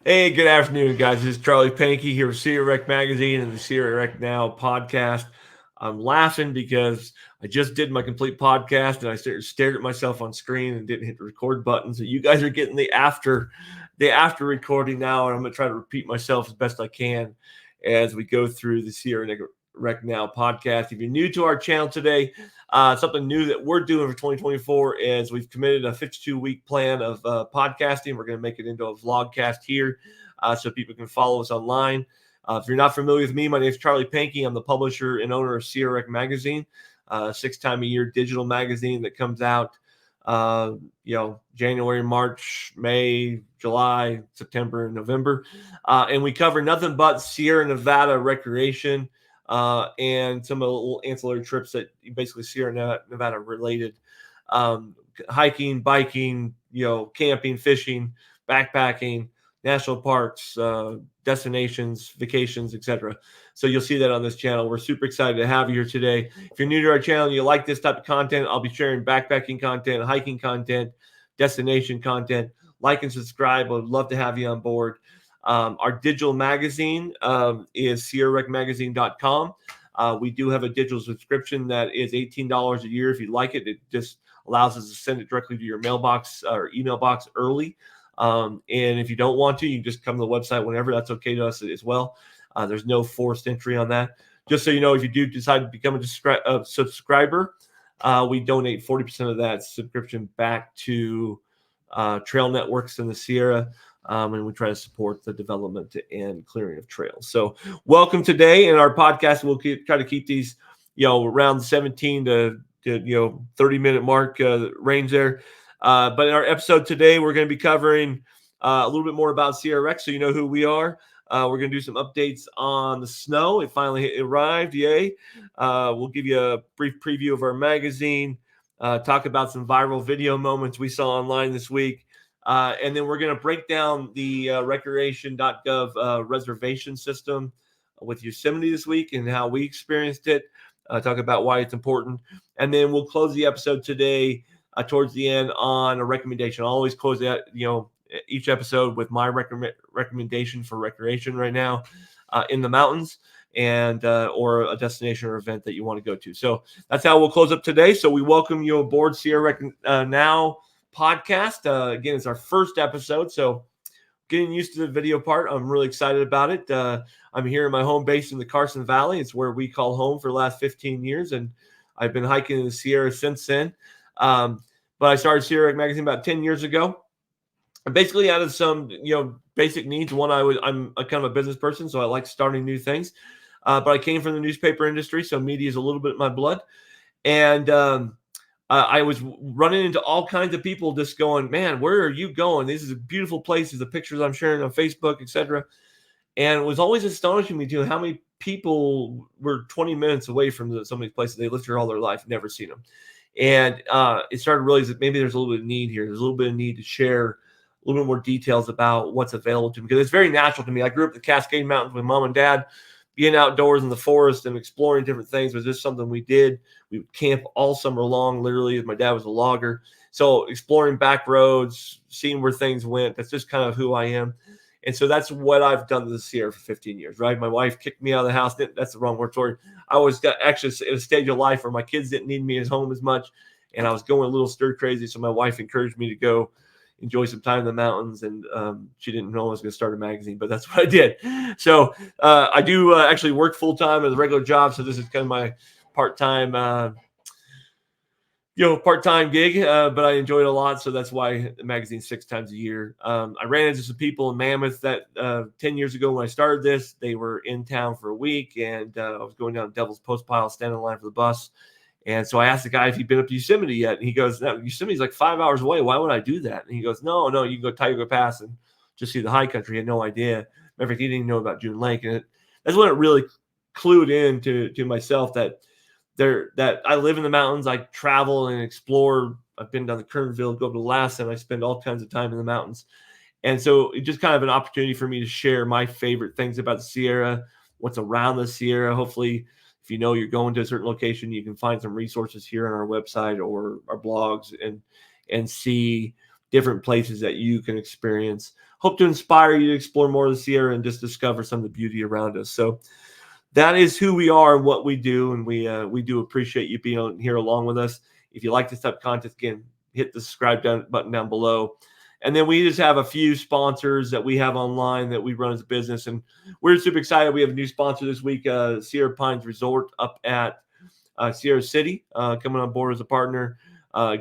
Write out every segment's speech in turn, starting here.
Hey, good afternoon, guys. This is Charlie Pankey here with Sierra Rec Magazine and the Sierra Rec Now podcast. I'm laughing because I just did my complete podcast and I stared at myself on screen and didn't hit the record button. So you guys are getting the after recording now, and I'm gonna try to repeat myself as best I can as we go through the Sierra Rec Now podcast. If you're new to our channel today, something new that we're doing for 2024 is we've committed a 52-week plan of podcasting. We're going to make it into a vlogcast here so people can follow us online. If you're not familiar with me, my name is Charlie Pankey. I'm the publisher and owner of Sierra Rec Magazine, 6-time-a-year digital magazine that comes out, January, March, May, July, September, and November. And we cover nothing but Sierra Nevada recreation, and some of the little ancillary trips that basically Sierra Nevada related, hiking, biking, camping, fishing, backpacking, national parks, destinations, vacations, etc. So you'll see that on this channel. We're super excited to have you here today. If you're new to our channel and you like this type of content, I'll be sharing backpacking content, hiking content, destination content. Like and subscribe. I'd love to have you on board. Our digital magazine is sierrarecmagazine.com. We do have a digital subscription that is $18 a year. If you like it, it just allows us to send it directly to your mailbox or email box early. And if you don't want to, you can just come to the website whenever. That's okay to us as well. There's no forced entry on that. Just so you know, if you do decide to become a subscriber, we donate 40% of that subscription back to trail networks in the Sierra. And we try to support the development and clearing of trails. So welcome today. In our podcast, we'll try to keep these, around 17 to 30-minute mark range there. But in our episode today, we're going to be covering a little bit more about Sierra Rec, so you know who we are. We're going to do some updates on the snow. It finally arrived. Yay. We'll give you a brief preview of our magazine, talk about some viral video moments we saw online this week. And then we're going to break down the recreation.gov reservation system with Yosemite this week and how we experienced it, talk about why it's important. And then we'll close the episode today towards the end on a recommendation. I'll always close that, each episode with my recommendation for recreation right now in the mountains, and or a destination or event that you want to go to. So that's how we'll close up today. So we welcome you aboard Sierra Rec Now podcast. Again, it's our first episode, so getting used to the video part. I'm really excited about it. I'm here in my home base in the Carson Valley. It's where we call home for the last 15 years, and I've been hiking in the Sierra since then. But I started Sierra Rec Magazine about 10 years ago. And basically out of some, basic needs. One, I'm a kind of a business person, so I like starting new things. But I came from the newspaper industry, so media is a little bit in my blood. And I was running into all kinds of people just going, man, where are you going? These are beautiful places, the pictures I'm sharing on Facebook, etc. And it was always astonishing me too how many people were 20 minutes away from some of these places they lived here all their life, never seen them. And it started to realize that maybe there's a little bit of need here. There's a little bit of need to share a little bit more details about what's available to me, because it's very natural to me. I grew up in the Cascade Mountains with mom and dad. Being outdoors in the forest and exploring different things was just something we did. We would camp all summer long, literally. My dad was a logger. So exploring back roads, seeing where things went, that's just kind of who I am. And so that's what I've done this year for 15 years, right? My wife kicked me out of the house. That's the wrong word for it. I was actually in a stage of life where my kids didn't need me at home as much, and I was going a little stir crazy. So my wife encouraged me to go enjoy some time in the mountains, and she didn't know I was going to start a magazine, but that's what I did. So I do actually work full-time as a regular job, so this is kind of my part-time gig, but I enjoy it a lot, so that's why the magazine's 6 times a year. I ran into some people in Mammoth that 10 years ago when I started this, they were in town for a week, and I was going down Devil's Post Pile, standing in line for the bus. And so I asked the guy if he'd been up to Yosemite yet. And he goes, no, Yosemite's like 5 hours away. Why would I do that? And he goes, no, you can go Tioga Pass and just see the high country. He had no idea. Matter of fact, he didn't even know about June Lake. And that's when it really clued in to myself that I live in the mountains. I travel and explore. I've been down the Kernville, go to Alaska, and I spend all kinds of time in the mountains. And so it's just kind of an opportunity for me to share my favorite things about the Sierra, what's around the Sierra. Hopefully, if you know you're going to a certain location, you can find some resources here on our website or our blogs and see different places that you can experience hope to inspire you to explore more of the Sierra and just discover some of the beauty around us. So that is who we are and what we do, and we do appreciate you being on here along with us. If you like this type of content, again, hit the subscribe button down below. And then we just have a few sponsors that we have online that we run as a business, and we're super excited. We have a new sponsor this week, Sierra Pines Resort up at Sierra City, coming on board as a partner.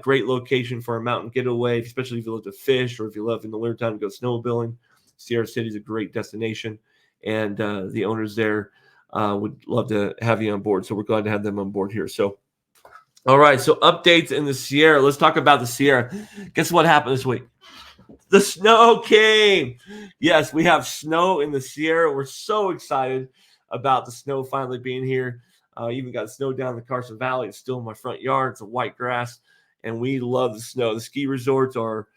Great location for a mountain getaway, especially if you love to fish or if you love in the wintertime to go snowmobiling. Sierra City is a great destination, and the owners there would love to have you on board. So we're glad to have them on board here. So, all right. So updates in the Sierra. Let's talk about the Sierra. Guess what happened this week? The snow came. Yes, we have snow in the Sierra. We're so excited about the snow finally being here. Even got snow down in the Carson Valley. It's still in my front yard. It's a white grass, and we love the snow. The ski resorts are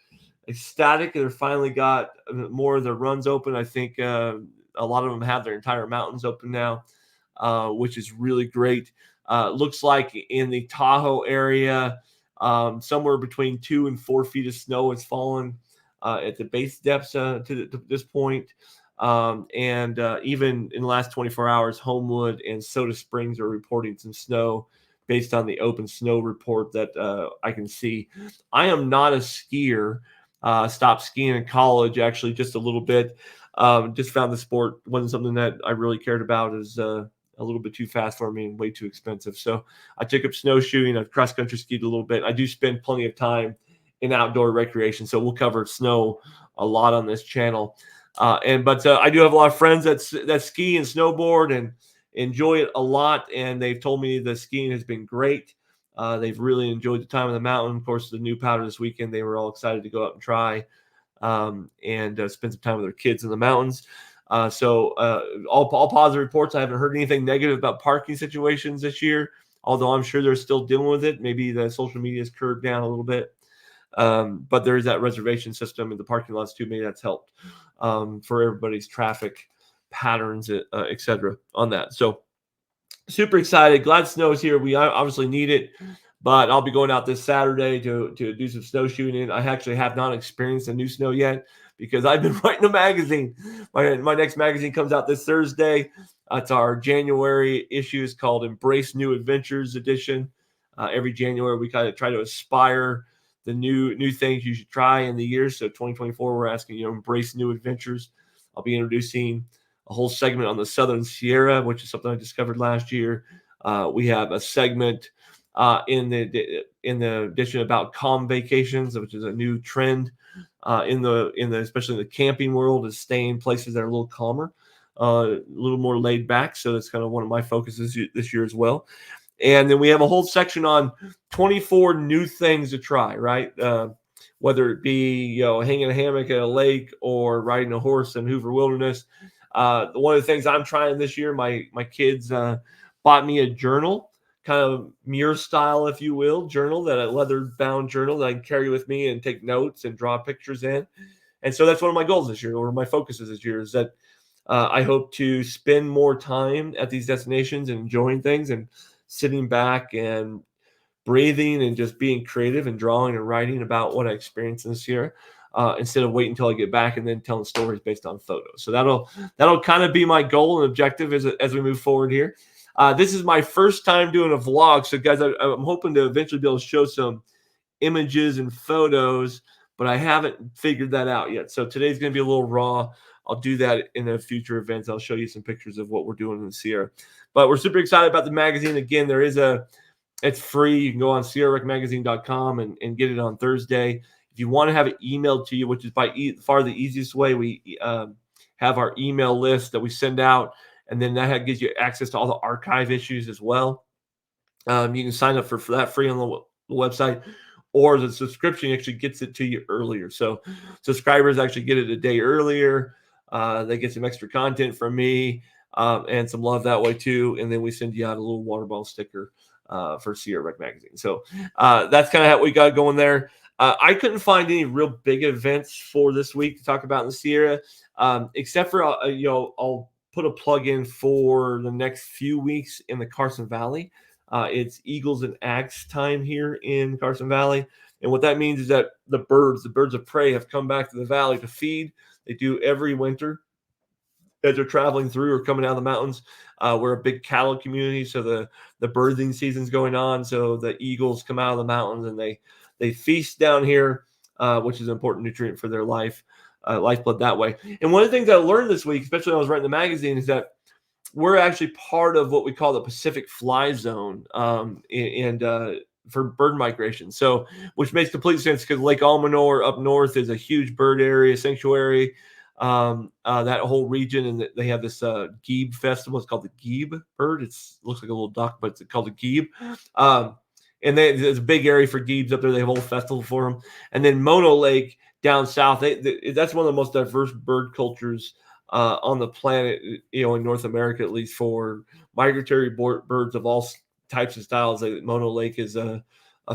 ecstatic. They're finally got more of their runs open. I think a lot of them have their entire mountains open now, which is really great. Looks like in the Tahoe area, somewhere between 2 and 4 feet of snow has fallen at the base depths to this point. And even in the last 24 hours, Homewood and Soda Springs are reporting some snow based on the open snow report that I can see. I am not a skier. Stopped skiing in college, actually, just a little bit. Just found the sport wasn't something that I really cared about. Is a little bit too fast for me and way too expensive. So I took up snowshoeing. I've cross country skied a little bit. I do spend plenty of time in outdoor recreation, so we'll cover snow a lot on this channel. But I do have a lot of friends that ski and snowboard and enjoy it a lot, and they've told me the skiing has been great. They've really enjoyed the time on the mountain. Of course, the new powder this weekend, they were all excited to go out and try and spend some time with their kids in the mountains. So all positive reports. I haven't heard anything negative about parking situations this year, although I'm sure they're still dealing with it. Maybe the social media has curbed down a little bit. But there is that reservation system in the parking lots too. Maybe that's helped for everybody's traffic patterns, et cetera, on that. So super excited. Glad snow's here. We obviously need it, but I'll be going out this Saturday to do some snowshoeing. And I actually have not experienced the new snow yet because I've been writing a magazine. My next magazine comes out this Thursday. It's our January issue. It's called Embrace New Adventures edition. Every January, we kind of try to aspire the new things you should try in the year. So 2024, we're asking embrace new adventures. I'll be introducing a whole segment on the Southern Sierra, which is something I discovered last year. We have a segment in the edition about calm vacations, which is a new trend in the especially in the camping world, is staying places that are a little calmer, a little more laid back. So that's kind of one of my focuses this year as well. And then we have a whole section on 24 new things to try, right? Whether it be, hanging a hammock at a lake or riding a horse in Hoover Wilderness. One of the things I'm trying this year, my kids bought me a journal, kind of mirror style, if you will, journal, that a leather bound journal that I can carry with me and take notes and draw pictures in. And so that's one of my goals this year, or my focuses this year, is that I hope to spend more time at these destinations and enjoying things and sitting back and breathing and just being creative and drawing and writing about what I experienced this year, instead of waiting until I get back and then telling stories based on photos. So that'll kind of be my goal and objective as we move forward here. This is my first time doing a vlog. So guys, I'm hoping to eventually be able to show some images and photos, but I haven't figured that out yet. So today's going to be a little raw. I'll do that in a future events. I'll show you some pictures of what we're doing in the Sierra. But we're super excited about the magazine. Again, it's free. You can go on sierrarecmagazine.com and get it on Thursday. If you want to have it emailed to you, which is by far the easiest way, we have our email list that we send out, and then that gives you access to all the archive issues as well. You can sign up for that free on the website, or the subscription actually gets it to you earlier. So subscribers actually get it a day earlier. They get some extra content from me and some love that way too. And then we send you out a little water bottle sticker for Sierra Rec Magazine. So that's kind of how we got going there. I couldn't find any real big events for this week to talk about in the Sierra, except for I'll put a plug in for the next few weeks in the Carson Valley. It's Eagles and Axe time here in Carson Valley, And what that means is that the birds of prey, have come back to the valley to feed. They do every winter as they're traveling through or coming out of the mountains. We're a big cattle community, so the birthing season's going on. So the eagles come out of the mountains and they feast down here, which is an important nutrient for their lifeblood that way. And one of the things I learned this week, especially when I was writing the magazine, is that we're actually part of what we call the Pacific Fly Zone, and for bird migration. So, which makes complete sense because Lake Almanor up north is a huge bird area sanctuary. That whole region, and they have this Geeb festival. It's called the Geeb bird. It looks like a little duck, but it's called a Geeb. Um, and there's a big area for Geebs up there. They have a whole festival for them. And then Mono Lake down south, that's one of the most diverse bird cultures on the planet, in North America, at least, for migratory birds of all types and styles. Mono Lake is a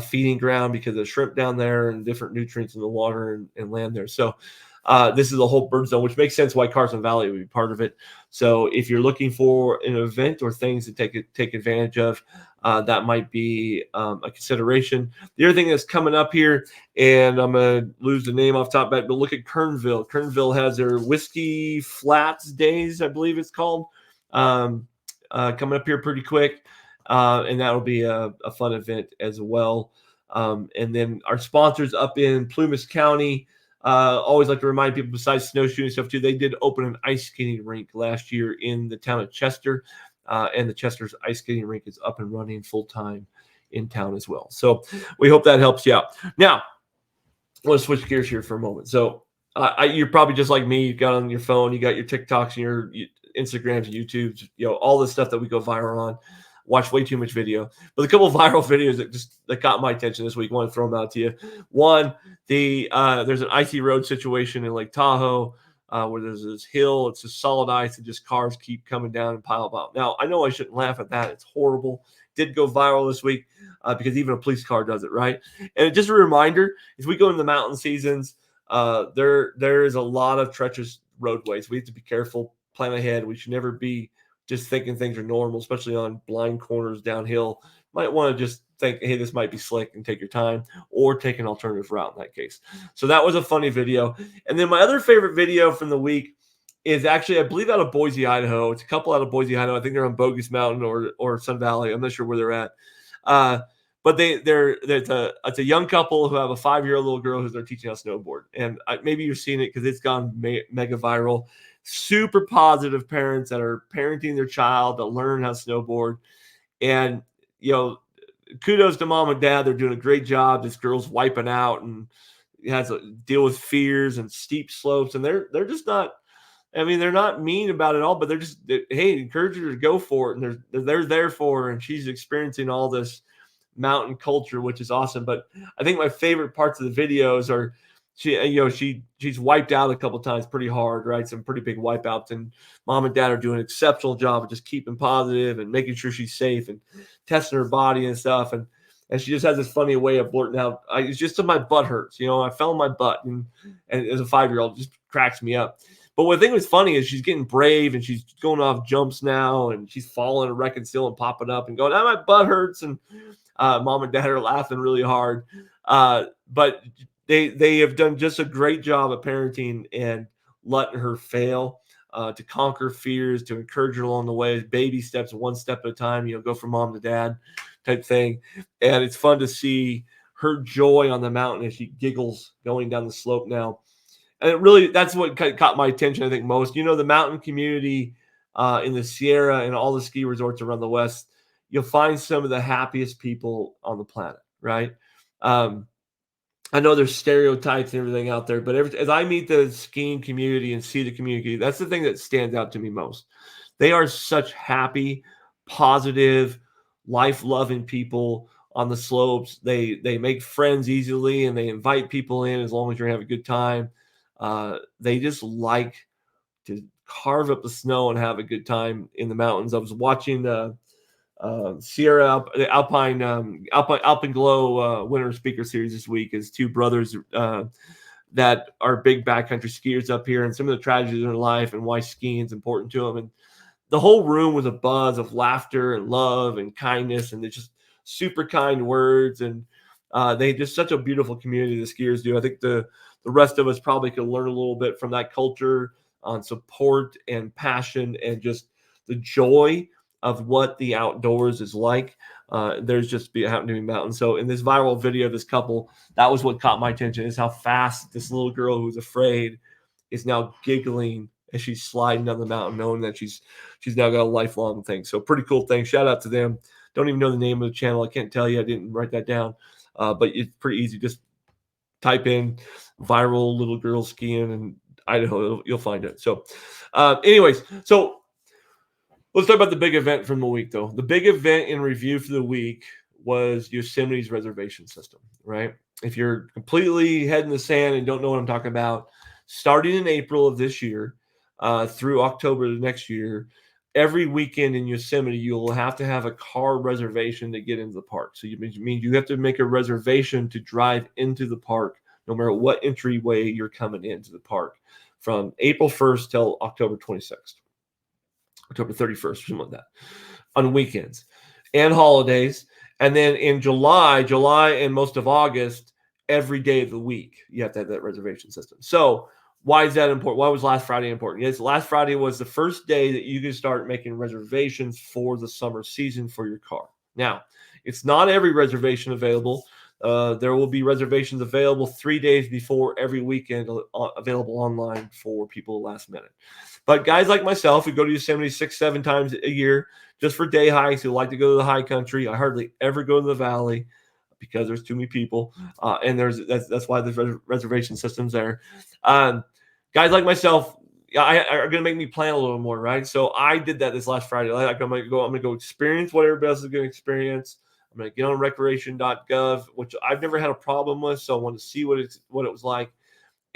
feeding ground because of shrimp down there and different nutrients in the water and land there. So this is a whole bird zone, which makes sense why Carson Valley would be part of it. So if you're looking for an event or things to take advantage of, that might be a consideration. The other thing that's coming up here, and I'm going to lose the name off top, but look at Kernville. Kernville has their Whiskey Flats Days, I believe it's called, coming up here pretty quick. And that'll be a fun event as well. And then our sponsors up in Plumas County, always like to remind people, besides snowshoeing stuff too, they did open an ice skating rink last year in the town of Chester. And the Chester's ice skating rink is up and running full time in town as well. So we hope that helps you out. Now, I want to switch gears here for a moment. So you're probably just like me. You got on your phone, you got your TikToks and your Instagrams and YouTubes, all the stuff that we go viral on. Watch way too much video, but a couple of viral videos that got my attention this week. I want to throw them out to you. One, there's an icy road situation in Lake Tahoe where there's this hill. It's just solid ice, and just cars keep coming down and pile up. Now, I know I shouldn't laugh at that. It's horrible. Did go viral this week because even a police car does it, right? And just a reminder, as we go into the mountain seasons, there is a lot of treacherous roadways. We have to be careful, plan ahead. We should never be just thinking things are normal, especially on blind corners downhill. Might want to just think, hey, this might be slick, and take your time, or take an alternative route in that case. So that was a funny video. And then my other favorite video from the week is actually, I believe, out of Boise, Idaho. It's a couple out of Boise, Idaho. I think they're on Bogus Mountain or Sun Valley. I'm not sure where they're at. But it's a young couple who have a 5-year-old little girl who they're teaching how to snowboard. And maybe you've seen it because it's gone mega viral. Super positive parents that are parenting their child to learn how to snowboard. And, kudos to mom and dad. They're doing a great job. This girl's wiping out and has to deal with fears and steep slopes. And they're just not, they're not mean about it all, but hey, encourage her to go for it. And they're there for her. And she's experiencing all this mountain culture, which is awesome. But I think my favorite parts of the videos are she's wiped out a couple of times pretty hard, right? Some pretty big wipeouts, and mom and dad are doing an exceptional job of just keeping positive and making sure she's safe and testing her body and stuff. And she just has this funny way of blurting out, it's just that my butt hurts. I fell on my butt, and as a 5-year-old, it just cracks me up. But what I think was funny is she's getting brave, and she's going off jumps now, and she's falling and wrecking still and popping up and going, my butt hurts. And mom and dad are laughing really hard. But they have done just a great job of parenting and letting her fail, to conquer fears, to encourage her along the way, baby steps, one step at a time, go from mom to dad type thing. And it's fun to see her joy on the mountain as she giggles going down the slope now. And that's what caught my attention, I think, most. The mountain community in the Sierra and all the ski resorts around the West, you'll find some of the happiest people on the planet, right? I know there's stereotypes and everything out there, but as I meet the skiing community and see the community, that's the thing that stands out to me most. They are such happy, positive, life-loving people on the slopes. They make friends easily, and they invite people in as long as you're having a good time. They just like to carve up the snow and have a good time in the mountains. I was watching Sierra Alpenglow Winter Speaker Series this week, is two brothers that are big backcountry skiers up here, and some of the tragedies in their life and why skiing is important to them. And the whole room was a buzz of laughter and love and kindness, and it's just super kind words. And They just such a beautiful community the skiers do. I think the rest of us probably could learn a little bit from that culture on support and passion and just the joy of what the outdoors is like. There's just happened to be mountains. So in this viral video of this couple, that was what caught my attention, is how fast this little girl who was afraid is now giggling as she's sliding down the mountain, knowing that she's now got a lifelong thing. So pretty cool thing. Shout out to them. Don't even know the name of the channel. I can't tell you. I didn't write that down. But it's pretty easy. Just type in viral little girl skiing in Idaho. You'll find it. So anyways, so let's talk about the big event from the week, though. The big event in review for the week was Yosemite's reservation system, right? If you're completely head in the sand and don't know what I'm talking about, starting in April of this year through October of next year, every weekend in Yosemite, you'll have to have a car reservation to get into the park. So it means you have to make a reservation to drive into the park, no matter what entryway you're coming into the park, from April 1st till October 26th. October 31st, something like that, on weekends and holidays. And then in July and most of August, every day of the week, you have to have that reservation system. So why is that important? Why was last Friday important? Yes, last Friday was the first day that you can start making reservations for the summer season for your car. Now, it's not every reservation available. There will be reservations available 3 days before every weekend, available online for people last minute. But guys like myself who go to Yosemite 6-7 times a year just for day hikes, who like to go to the high country, I hardly ever go to the valley because there's too many people, and that's why the reservation system's there. Guys like myself are going to make me plan a little more, right? So I did that this last Friday. Like I'm going to go experience what everybody else is going to experience. I'm going to get on recreation.gov, which I've never had a problem with, so I wanted to see what it was like.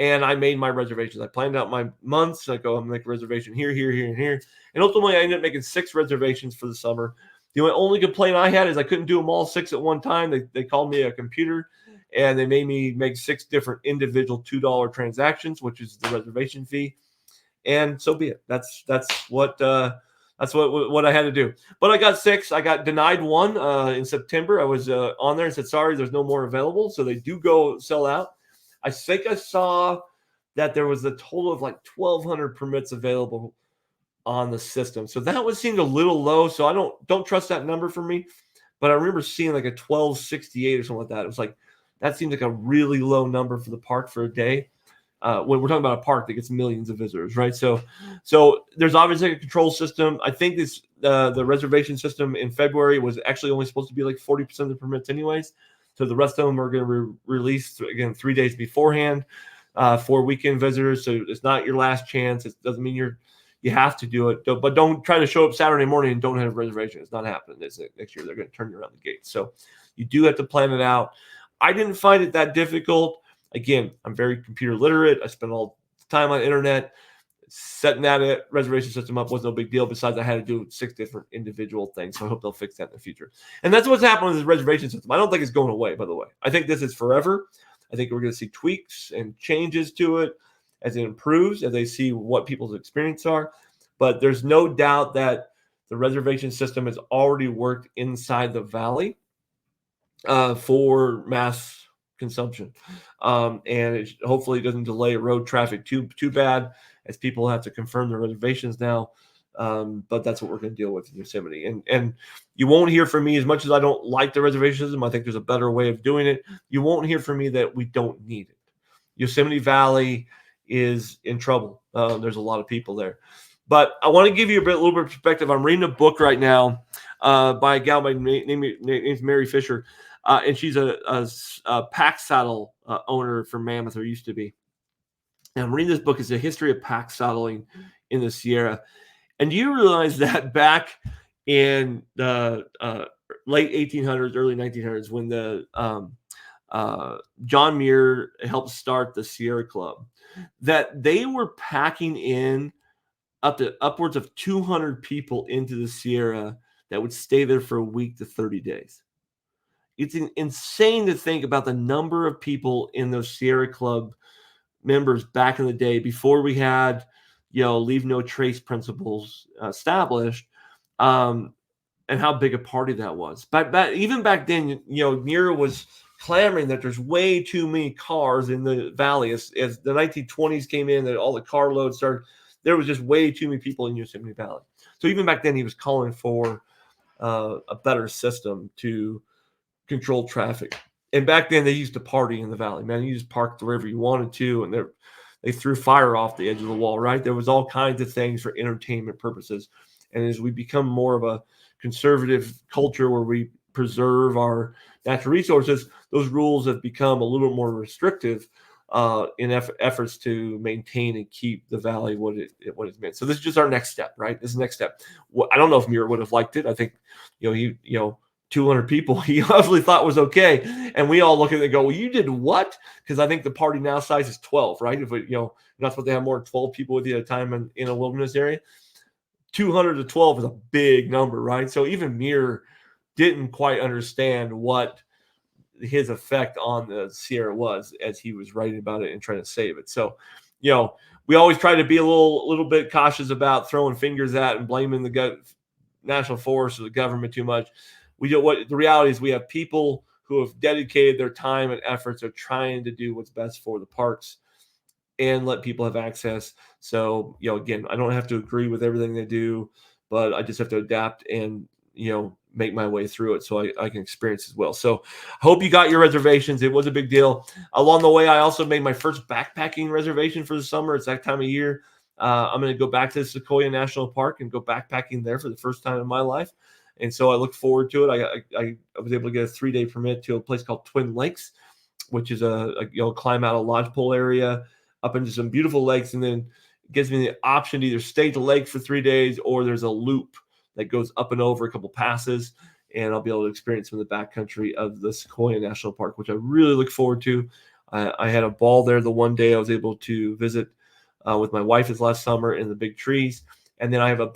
And I made my reservations. I planned out my months. I go, I'm going to make a reservation here, here, here, and here. And ultimately, I ended up making 6 reservations for the summer. The only complaint I had is I couldn't do them all 6 at one time. They called me a computer, and they made me make 6 different individual $2 transactions, which is the reservation fee. And so be it. That's what I had to do. But I got 6. I got denied 1 in September. I was on there and said, sorry, there's no more available. So they do go sell out. I think I saw that there was a total of like 1,200 permits available on the system. So that would seem a little low. So I don't trust that number for me. But I remember seeing like a 1,268 or something like that. It was like, that seems like a really low number for the park for a day. When we're talking about a park that gets millions of visitors, right? So there's obviously a control system. I think the reservation system in February was actually only supposed to be like 40% of the permits anyways. So the rest of them are going to release, again, 3 days beforehand for weekend visitors. So it's not your last chance. It doesn't mean you have to do it. But don't try to show up Saturday morning and don't have a reservation. It's not happening next year. They're going to turn you around the gate. So you do have to plan it out. I didn't find it that difficult. Again, I'm very computer literate. I spend all the time on the internet. Setting that reservation system up was no big deal. Besides, I had to do 6 different individual things. So I hope they'll fix that in the future. And that's what's happening with this reservation system. I don't think it's going away, by the way. I think this is forever. I think we're going to see tweaks and changes to it as it improves, as they see what people's experiences are. But there's no doubt that the reservation system has already worked inside the valley for mass consumption. And it hopefully doesn't delay road traffic too bad, as people have to confirm their reservations now. But that's what we're going to deal with in Yosemite. And you won't hear from me, as much as I don't like the reservation system. I think there's a better way of doing it. You won't hear from me that we don't need it. Yosemite Valley is in trouble. There's a lot of people there. But I want to give you a little bit of perspective. I'm reading a book right now by a gal named Mary Fisher. And she's a pack saddle owner from Mammoth, or used to be. And I'm reading this book. It's a history of pack saddling in the Sierra. And do you realize that back in the late 1800s, early 1900s, when the John Muir helped start the Sierra Club, that they were packing in upwards of 200 people into the Sierra that would stay there for a week to 30 days. It's insane to think about the number of people in those Sierra Club members back in the day, before we had, leave no trace principles established, and how big a party that was. But even back then, Muir was clamoring that there's way too many cars in the valley. As the 1920s came in and all the car loads started, there was just way too many people in Yosemite Valley. So even back then, he was calling for a better system to control traffic. And back then, they used to party in the valley. Man, you just parked wherever you wanted to, and they threw fire off the edge of the wall. Right, there was all kinds of things for entertainment purposes. And as we become more of a conservative culture where we preserve our natural resources, those rules have become a little more restrictive in efforts to maintain and keep the valley what it's meant. So this is just our next step, right? This is the next step. I don't know if Muir would have liked it. I think, 200 people he obviously thought was okay, and we all look at it and go, well, you did what? Because I think the party now size is 12, right? If you're not supposed to have more than 12 people with you at a time in a wilderness area. 200 to 12 is a big number, right? So even Muir didn't quite understand what his effect on the Sierra was as he was writing about it and trying to save it. So, we always try to be a little bit cautious about throwing fingers at and blaming the national forest or the government too much. The reality is we have people who have dedicated their time and efforts of trying to do what's best for the parks and let people have access. So, again, I don't have to agree with everything they do, but I just have to adapt and, make my way through it so I can experience as well. So I hope you got your reservations. It was a big deal. Along the way, I also made my first backpacking reservation for the summer. It's that time of year. I'm going to go back to Sequoia National Park and go backpacking there for the first time in my life. And so I look forward to it. I was able to get a 3-day permit to a place called Twin Lakes, which is climb out a lodgepole area up into some beautiful lakes, and then it gives me the option to either stay at the lake for 3 days, or there's a loop that goes up and over a couple passes, and I'll be able to experience some of the backcountry of the Sequoia National Park, which I really look forward to. I had a ball there the one day I was able to visit with my wife this last summer in the big trees. And then I have my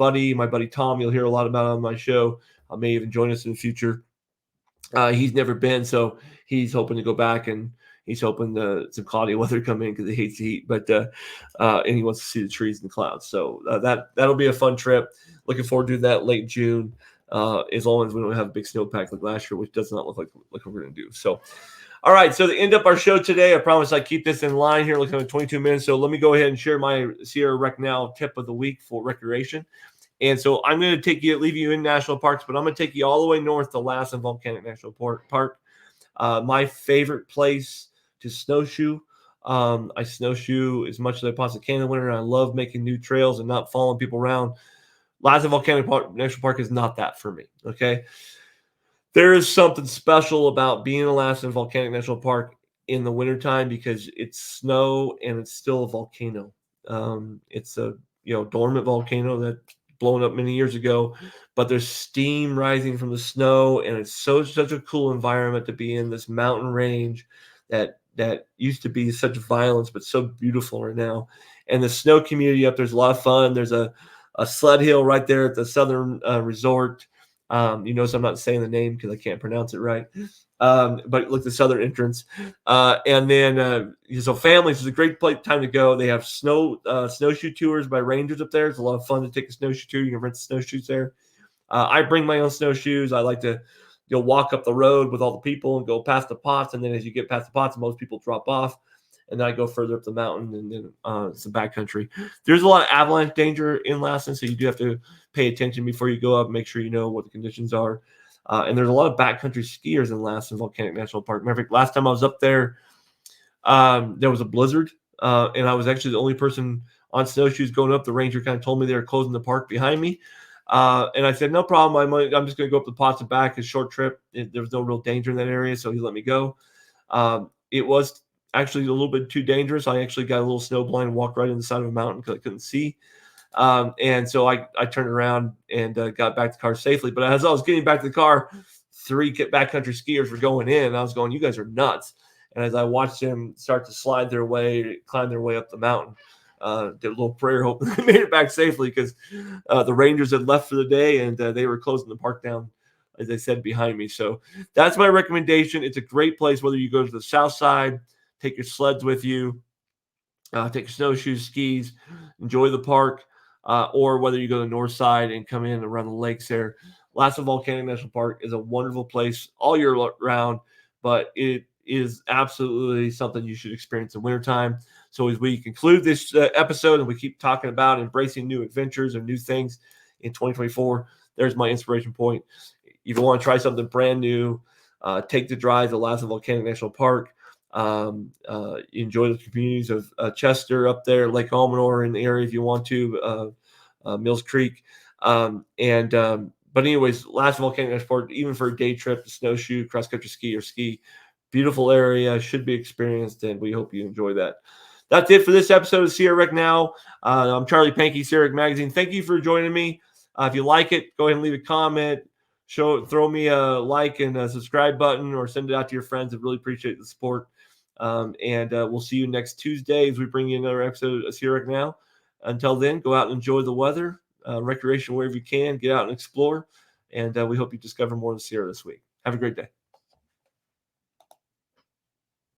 buddy Tom, you'll hear a lot about on my show. May even join us in the future. He's never been, so he's hoping to go back, and he's hoping some cloudy weather come in because he hates the heat. But and he wants to see the trees and the clouds. So that'll be a fun trip. Looking forward to that late June, as long as we don't have a big snowpack like last year, which does not look like we're going to do. So, all right. So to end up our show today, I promise I keep this in line here, looking at 22 minutes. So let me go ahead and share my Sierra Rec Now tip of the week for recreation. And so I'm going to leave you in national parks, but I'm going to take you all the way north to Lassen Volcanic National Park. My favorite place to snowshoe. I snowshoe as much as I possibly can in the winter, and I love making new trails and not following people around. Lassen Volcanic National Park is not that for me, okay? There is something special about being in Lassen Volcanic National Park in the wintertime because it's snow and it's still a volcano. It's a dormant volcano that blown up many years ago, but there's steam rising from the snow, and it's such a cool environment to be in, this mountain range that used to be such violence but so beautiful right now. And the snow community up there's a lot of fun. There's a sled hill right there at the Southern Resort. You notice I'm not saying the name because I can't pronounce it right. But look, the Southern entrance. And then, so families is a great time to go. They have snowshoe tours by rangers up there. It's a lot of fun to take a snowshoe tour. You can rent the snowshoes there. I bring my own snowshoes. I like to walk up the road with all the people and go past the pots. And then as you get past the pots, most people drop off. And then I go further up the mountain, and then some backcountry. There's a lot of avalanche danger in Lassen, so you do have to pay attention before you go up. Make sure you know what the conditions are. And there's a lot of backcountry skiers in Lassen Volcanic National Park. Matter of fact, last time I was up there, there was a blizzard, and I was actually the only person on snowshoes going up. The ranger kind of told me they were closing the park behind me. And I said, no problem. I'm just going to go up the pots and back. It's a short trip. There was no real danger in that area, so he let me go. It was actually a little bit too dangerous. I actually got a little snow blind and walked right in the side of a mountain because I couldn't see. And so I turned around and got back to the car safely. But as I was getting back to the car, 3 backcountry skiers were going in. And I was going, you guys are nuts. And as I watched them start to climb their way up the mountain, did a little prayer, hoping they made it back safely because the Rangers had left for the day, and they were closing the park down, as I said, behind me. So that's my recommendation. It's a great place, whether you go to the south side, take your sleds with you, take your snowshoes, skis, enjoy the park, or whether you go to the north side and come in around the lakes there. Lassen Volcanic National Park is a wonderful place all year round, but it is absolutely something you should experience in wintertime. So as we conclude this episode and we keep talking about embracing new adventures and new things in 2024, there's my inspiration point. If you want to try something brand new, take the drive to Lassen Volcanic National Park. Enjoy the communities of Chester up there, Lake Almanor in the area if you want to, Mills Creek. But anyways, Lassen Volcanic National Park, even for a day trip, to snowshoe, cross-country ski, or ski, beautiful area, should be experienced, and we hope you enjoy that. That's it for this episode of Sierra Rec Now. I'm Charlie Pankey, Sierra Rec Magazine. Thank you for joining me. If you like it, go ahead and leave a comment. Throw me a like and a subscribe button, or send it out to your friends. I really appreciate the support. We'll see you next Tuesday as we bring you another episode of Sierra Rec Now. Until then, go out and enjoy the weather, recreation wherever you can. Get out and explore. And we hope you discover more of the Sierra this week. Have a great day.